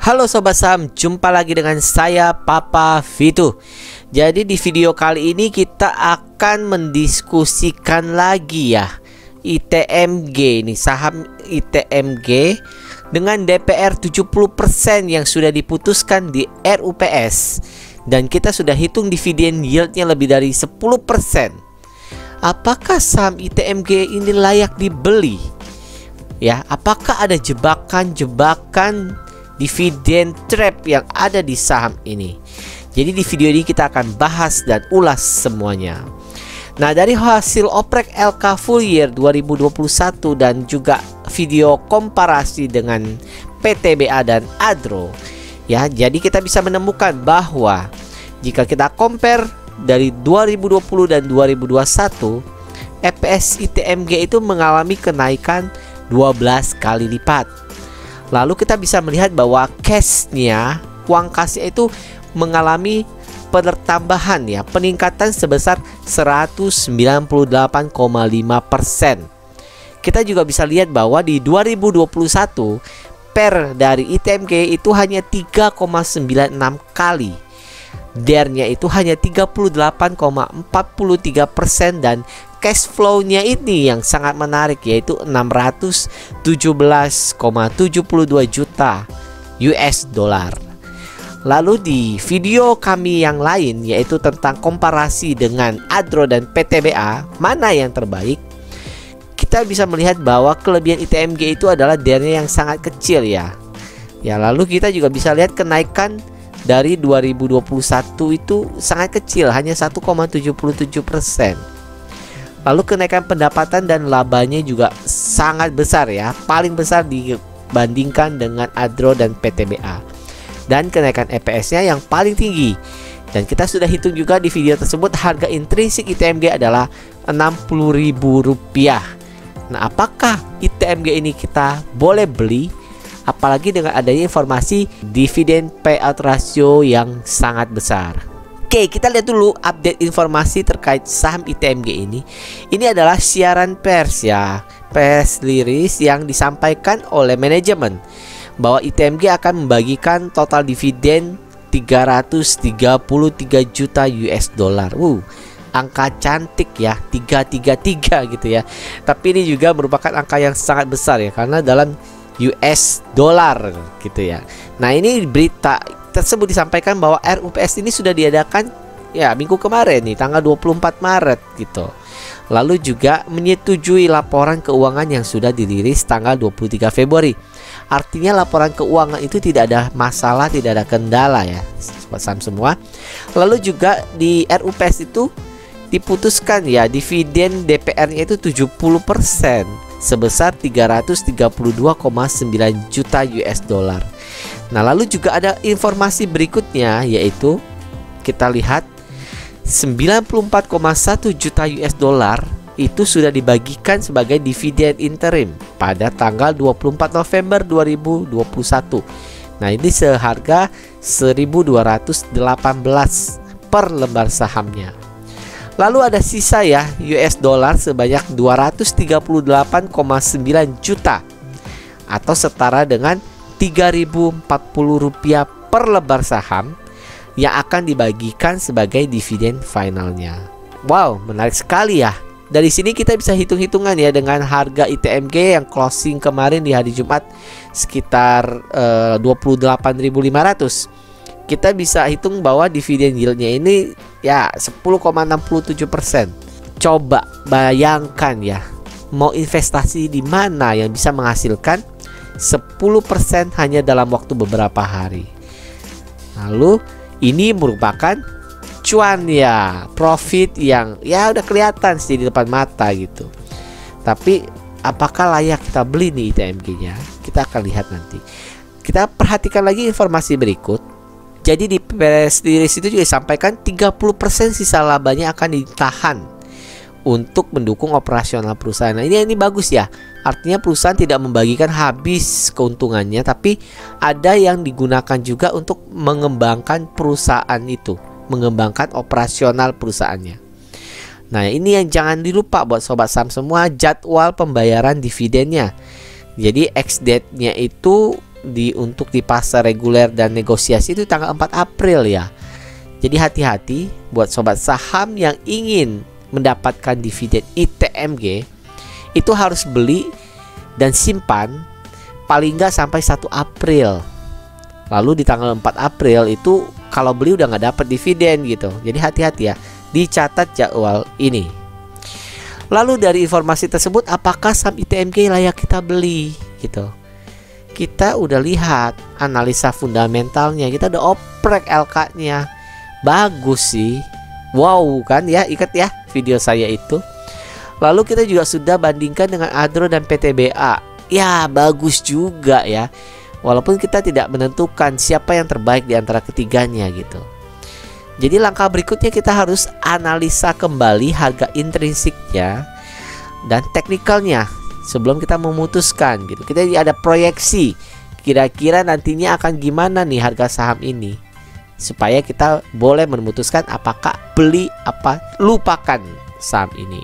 Halo Sobat Saham, jumpa lagi dengan saya Papa Fitu. Jadi di video kali ini kita akan mendiskusikan lagi ya ITMG ini, saham ITMG dengan DPR 70% yang sudah diputuskan di RUPS. Dan kita sudah hitung dividen yieldnya lebih dari 10%. Apakah saham ITMG ini layak dibeli? Ya, apakah ada jebakan-jebakan dividen trap yang ada di saham ini? Jadi di video ini kita akan bahas dan ulas semuanya. Nah, dari hasil oprek LK full year 2021 dan juga video komparasi dengan PTBA dan Adro, ya, jadi kita bisa menemukan bahwa jika kita compare dari 2020 dan 2021, EPS ITMG itu mengalami kenaikan 12 kali lipat. Lalu kita bisa melihat bahwa cashnya, uang kasnya itu mengalami pertambahan ya, peningkatan sebesar 198,5%. Kita juga bisa lihat bahwa di 2021 PER dari ITMG itu hanya 3,96 kali. DER-nya itu hanya 38,43% dan cash flow-nya ini yang sangat menarik, yaitu 617,72 juta US dollar. Lalu di video kami yang lain, yaitu tentang komparasi dengan Adro dan PTBA, mana yang terbaik, kita bisa melihat bahwa kelebihan ITMG itu adalah DER-nya yang sangat kecil ya. Ya, lalu kita juga bisa lihat kenaikan dari 2021 itu sangat kecil, hanya 1,77%. Lalu kenaikan pendapatan dan labanya juga sangat besar ya, paling besar dibandingkan dengan Adro dan PTBA. Dan kenaikan EPS-nya yang paling tinggi. Dan kita sudah hitung juga di video tersebut, harga intrinsik ITMG adalah Rp60.000. Nah, apakah ITMG ini kita boleh beli? Apalagi dengan adanya informasi dividen payout ratio yang sangat besar. Oke, kita lihat dulu update informasi terkait saham ITMG ini. Ini adalah siaran pers ya, press release yang disampaikan oleh manajemen bahwa ITMG akan membagikan total dividen 333 juta US dollar. Angka cantik ya, 333 gitu ya. Tapi ini juga merupakan angka yang sangat besar ya, karena dalam US dollar gitu ya. Nah, ini berita tersebut disampaikan bahwa RUPS ini sudah diadakan ya minggu kemarin nih, tanggal 24 Maret gitu. Lalu juga menyetujui laporan keuangan yang sudah dirilis tanggal 23 Februari. Artinya laporan keuangan itu tidak ada masalah, tidak ada kendala ya, sobat saham semua. Lalu juga di RUPS itu diputuskan ya dividen DPR-nya itu 70% sebesar 332,9 juta US dollar. Nah, lalu juga ada informasi berikutnya, yaitu kita lihat 94,1 juta US dollar itu sudah dibagikan sebagai dividen interim pada tanggal 24 November 2021. Nah, ini seharga 1.218 per lembar sahamnya. Lalu ada sisa ya US dollar sebanyak 238,9 juta atau setara dengan Rp3.040 per lembar saham yang akan dibagikan sebagai dividen finalnya. Wow, menarik sekali ya. Dari sini kita bisa hitung-hitungan ya, dengan harga ITMG yang closing kemarin di hari Jumat sekitar 28.500. Kita bisa hitung bahwa dividen yieldnya ini ya 10,67%. Coba bayangkan ya, mau investasi di mana yang bisa menghasilkan 10% hanya dalam waktu beberapa hari. Lalu ini merupakan cuan ya, profit yang ya udah kelihatan sih di depan mata gitu. Tapi apakah layak kita beli nih ITMG-nya? Kita akan lihat nanti. Kita perhatikan lagi informasi berikut. Jadi di press release itu juga disampaikan 30% sisa labanya akan ditahan untuk mendukung operasional perusahaan. Nah, ini bagus ya. Artinya perusahaan tidak membagikan habis keuntungannya, tapi ada yang digunakan juga untuk mengembangkan perusahaan itu, mengembangkan operasional perusahaannya. Nah, ini yang jangan dilupa buat sobat saham semua, jadwal pembayaran dividennya. Jadi ex date-nya itu untuk di pasar reguler dan negosiasi itu tanggal 4 April ya. Jadi hati-hati buat sobat saham yang ingin mendapatkan dividen ITMG, itu harus beli dan simpan paling nggak sampai 1 April. Lalu di tanggal 4 April itu kalau beli udah nggak dapat dividen gitu. Jadi hati-hati ya, dicatat jadwal ini. Lalu dari informasi tersebut, apakah saham ITMG layak kita beli gitu? Kita udah lihat analisa fundamentalnya, kita udah oprek LK-nya, bagus sih. Wow kan ya, ingat ya video saya itu. Lalu kita juga sudah bandingkan dengan Adro dan PTBA. Ya bagus juga ya. Walaupun kita tidak menentukan siapa yang terbaik di antara ketiganya gitu. Jadi langkah berikutnya kita harus analisa kembali harga intrinsiknya dan teknikalnya sebelum kita memutuskan gitu. Kita ada proyeksi kira-kira nantinya akan gimana nih harga saham ini, supaya kita boleh memutuskan apakah beli apa lupakan saham ini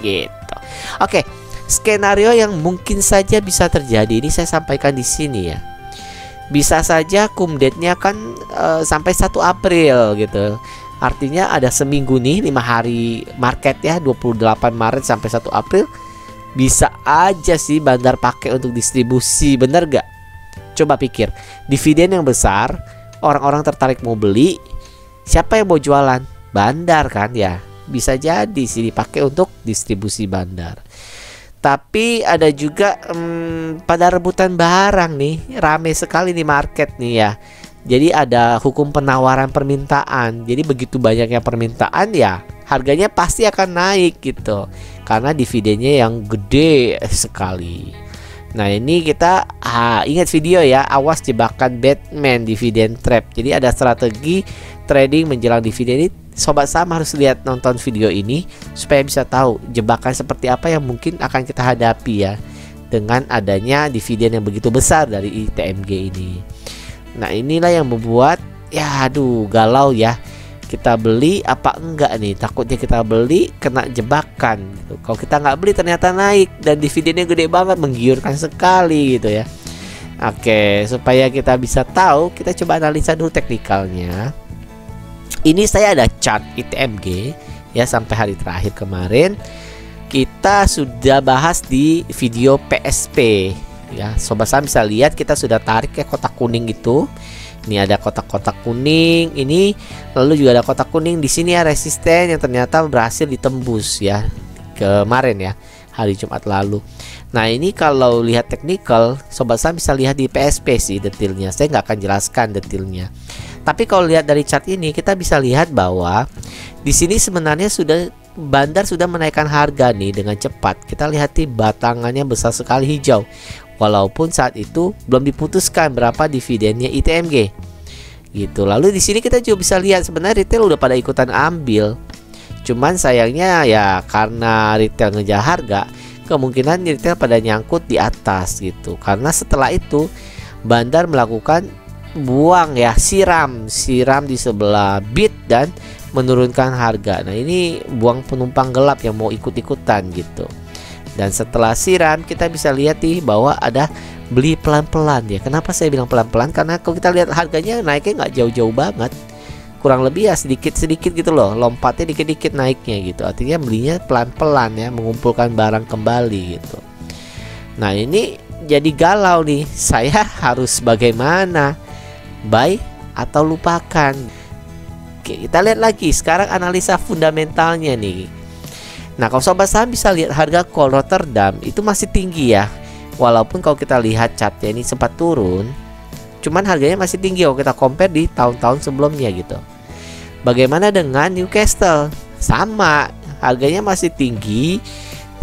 gitu. Oke, skenario yang mungkin saja bisa terjadi ini saya sampaikan di sini ya. Bisa saja cum date-nya kan sampai 1 April gitu. Artinya ada seminggu nih, 5 hari market ya, 28 Maret sampai 1 April. Bisa aja sih Bandar pakai untuk distribusi, bener gak? Coba pikir, dividen yang besar, orang-orang tertarik mau beli, siapa yang mau jualan? Bandar kan ya. Bisa jadi sih dipakai untuk distribusi Bandar. Tapi ada juga pada rebutan barang nih, rame sekali di market nih ya. Jadi ada hukum penawaran permintaan. Jadi begitu banyaknya permintaan ya, harganya pasti akan naik gitu. Karena dividennya yang gede sekali. Nah ini kita ingat video ya, awas jebakan Batman dividen trap. Jadi ada strategi trading menjelang dividen ini. Sobat saham harus lihat, nonton video ini supaya bisa tahu jebakan seperti apa yang mungkin akan kita hadapi ya dengan adanya dividen yang begitu besar dari ITMG ini. Nah inilah yang membuat ya aduh galau ya, kita beli apa enggak nih, takutnya kita beli kena jebakan gitu. Kalau kita nggak beli ternyata naik dan dividennya gede banget, menggiurkan sekali gitu ya. Oke, supaya kita bisa tahu, kita coba analisa dulu teknikalnya. Ini saya ada chart ITMG ya sampai hari terakhir kemarin. Kita sudah bahas di video PSP ya. Sobat saham bisa lihat kita sudah tarik ke kotak kuning itu. Ini ada kotak-kotak kuning ini, lalu juga ada kotak kuning di sini ya, resisten yang ternyata berhasil ditembus ya kemarin ya, hari Jumat lalu. Nah ini kalau lihat teknikal, sobat saham bisa lihat di PSP sih detailnya. Saya nggak akan jelaskan detailnya. Tapi kalau lihat dari chart ini kita bisa lihat bahwa di sini sebenarnya Bandar sudah menaikkan harga nih dengan cepat. Kita lihat nih batangannya besar sekali hijau. Walaupun saat itu belum diputuskan berapa dividennya ITMG. Gitu. Lalu di sini kita juga bisa lihat sebenarnya retail udah pada ikutan ambil. Cuman sayangnya ya karena retail ngejar harga, kemungkinan retail pada nyangkut di atas gitu. Karena setelah itu Bandar melakukan buang ya, siram di sebelah bid dan menurunkan harga. Nah ini buang penumpang gelap yang mau ikut-ikutan gitu. Dan setelah siram kita bisa lihat nih bahwa ada beli pelan-pelan ya. Kenapa saya bilang pelan-pelan? Karena kalau kita lihat harganya naiknya nggak jauh-jauh banget, kurang lebih ya sedikit-sedikit gitu loh, lompatnya dikit-dikit naiknya gitu. Artinya belinya pelan-pelan ya, mengumpulkan barang kembali gitu. Nah ini jadi galau nih, saya harus bagaimana? Buy atau lupakan? Oke, kita lihat lagi sekarang analisa fundamentalnya nih. Nah kalau sobat saham bisa lihat harga Coal Rotterdam itu masih tinggi ya. Walaupun kalau kita lihat chartnya ini sempat turun, cuman harganya masih tinggi kalau kita compare di tahun-tahun sebelumnya gitu. Bagaimana dengan Newcastle? Sama, harganya masih tinggi,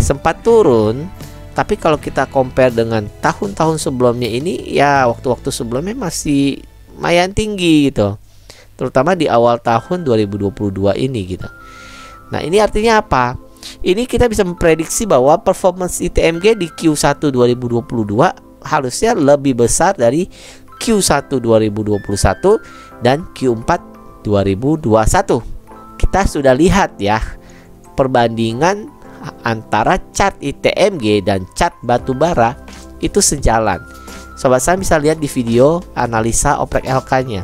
sempat turun. Tapi kalau kita compare dengan tahun-tahun sebelumnya ini ya, waktu-waktu sebelumnya masih lumayan tinggi gitu, terutama di awal tahun 2022 ini gitu. Nah ini artinya apa? Ini kita bisa memprediksi bahwa performance ITMG di Q1 2022 harusnya lebih besar dari Q1 2021 dan Q4 2021. Kita sudah lihat ya perbandingan antara chart ITMG dan chart batubara itu sejalan. Sobat saham bisa lihat di video analisa oprek LK-nya.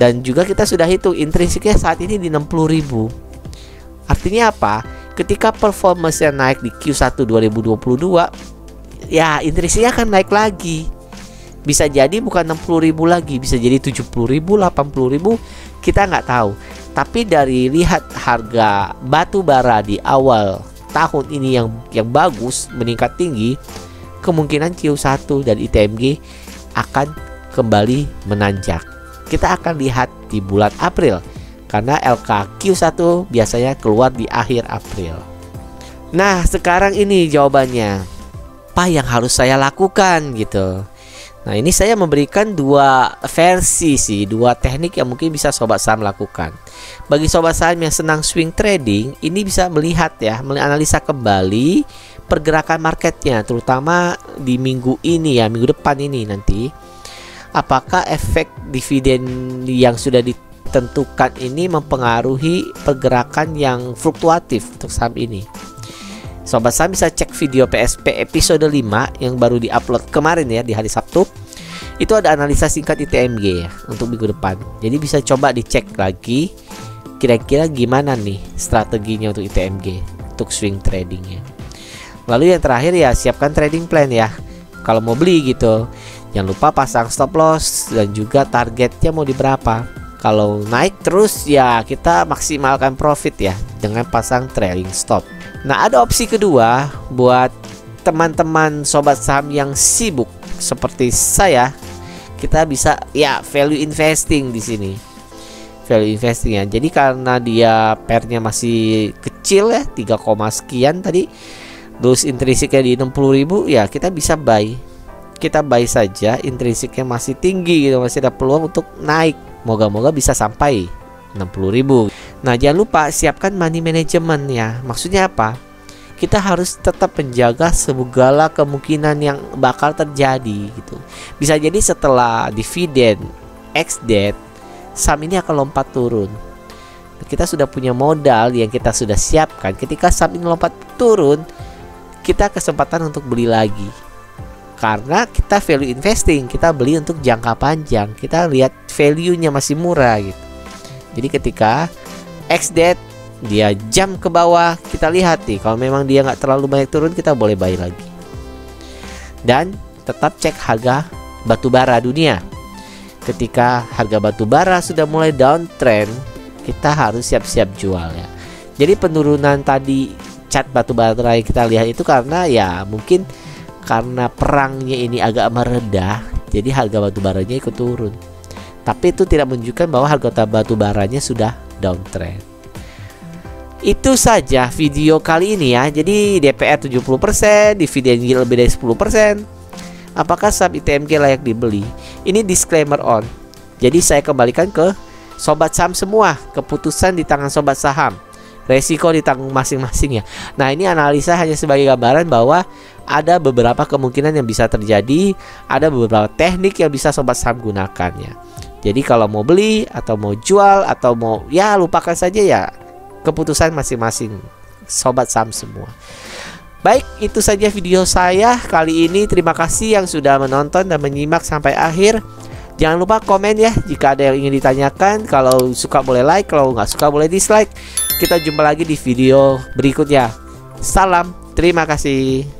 Dan juga kita sudah hitung intrinsiknya saat ini di 60.000. Artinya apa? Ketika performance-nya naik di Q1 2022, ya intrinsiknya akan naik lagi. Bisa jadi bukan 60.000 lagi, bisa jadi 70.000, 80.000, kita nggak tahu. Tapi dari lihat harga batu bara di awal tahun ini yang bagus, meningkat tinggi, kemungkinan Q1 dan ITMG akan kembali menanjak. Kita akan lihat di bulan April, karena LK Q1 biasanya keluar di akhir April. Nah, sekarang ini jawabannya. Apa yang harus saya lakukan gitu? Nah, ini saya memberikan dua versi sih, dua teknik yang mungkin bisa sobat saham lakukan. Bagi sobat saham yang senang swing trading, ini bisa melihat ya, menganalisa kembali pergerakan marketnya, terutama di minggu ini ya, minggu depan ini nanti. Apakah efek dividen yang sudah ditentukan ini mempengaruhi pergerakan yang fluktuatif untuk saham ini? Sobat saham bisa cek video PSP episode 5 yang baru diupload kemarin ya, di hari Sabtu. Itu ada analisa singkat ITMG ya untuk minggu depan. Jadi bisa coba dicek lagi kira-kira gimana nih strateginya untuk ITMG, untuk swing tradingnya. Lalu yang terakhir ya, siapkan trading plan ya. Kalau mau beli gitu, jangan lupa pasang stop loss dan juga targetnya mau di berapa. Kalau naik terus ya kita maksimalkan profit ya dengan pasang trailing stop. Nah, ada opsi kedua buat teman-teman sobat saham yang sibuk seperti saya. Kita bisa ya value investing di sini. Value investing ya. Jadi karena dia pairnya masih kecil ya, 3, sekian tadi. Terus intrinsiknya di 60.000 ya, kita bisa buy. Kita buy saja, intrinsiknya masih tinggi gitu, masih ada peluang untuk naik. Moga-moga bisa sampai 60.000. Nah, jangan lupa siapkan money management ya. Maksudnya apa? Kita harus tetap menjaga segala kemungkinan yang bakal terjadi gitu. Bisa jadi setelah dividen ex-date, saham ini akan lompat turun. Kita sudah punya modal yang kita sudah siapkan. Ketika saham ini lompat turun, kita kesempatan untuk beli lagi. Karena kita value investing, kita beli untuk jangka panjang. Kita lihat value-nya masih murah gitu. Jadi ketika ex-date dia jam ke bawah, kita lihat nih, kalau memang dia nggak terlalu banyak turun, kita boleh buy lagi. Dan tetap cek harga batu bara dunia. Ketika harga batu bara sudah mulai downtrend, kita harus siap-siap jual ya. Jadi penurunan tadi chart batu bara yang kita lihat itu karena ya mungkin karena perangnya ini agak meredah, jadi harga batu baranya ikut turun. Tapi itu tidak menunjukkan bahwa harga batu baranya sudah downtrend. Itu saja video kali ini ya. Jadi DPR 70%, dividen yield lebih dari 10%. Apakah saham ITMG layak dibeli? Ini disclaimer on. Jadi saya kembalikan ke sobat saham semua. Keputusan di tangan sobat saham. Resiko ditanggung masing-masing ya. Nah, ini analisa hanya sebagai gambaran bahwa ada beberapa kemungkinan yang bisa terjadi, ada beberapa teknik yang bisa sobat saham gunakan ya. Jadi kalau mau beli atau mau jual atau mau ya lupakan saja ya, keputusan masing-masing sobat saham semua. Baik, itu saja video saya kali ini. Terima kasih yang sudah menonton dan menyimak sampai akhir. Jangan lupa komen ya jika ada yang ingin ditanyakan. Kalau suka boleh like, kalau nggak suka boleh dislike. Kita jumpa lagi di video berikutnya. Salam, terima kasih.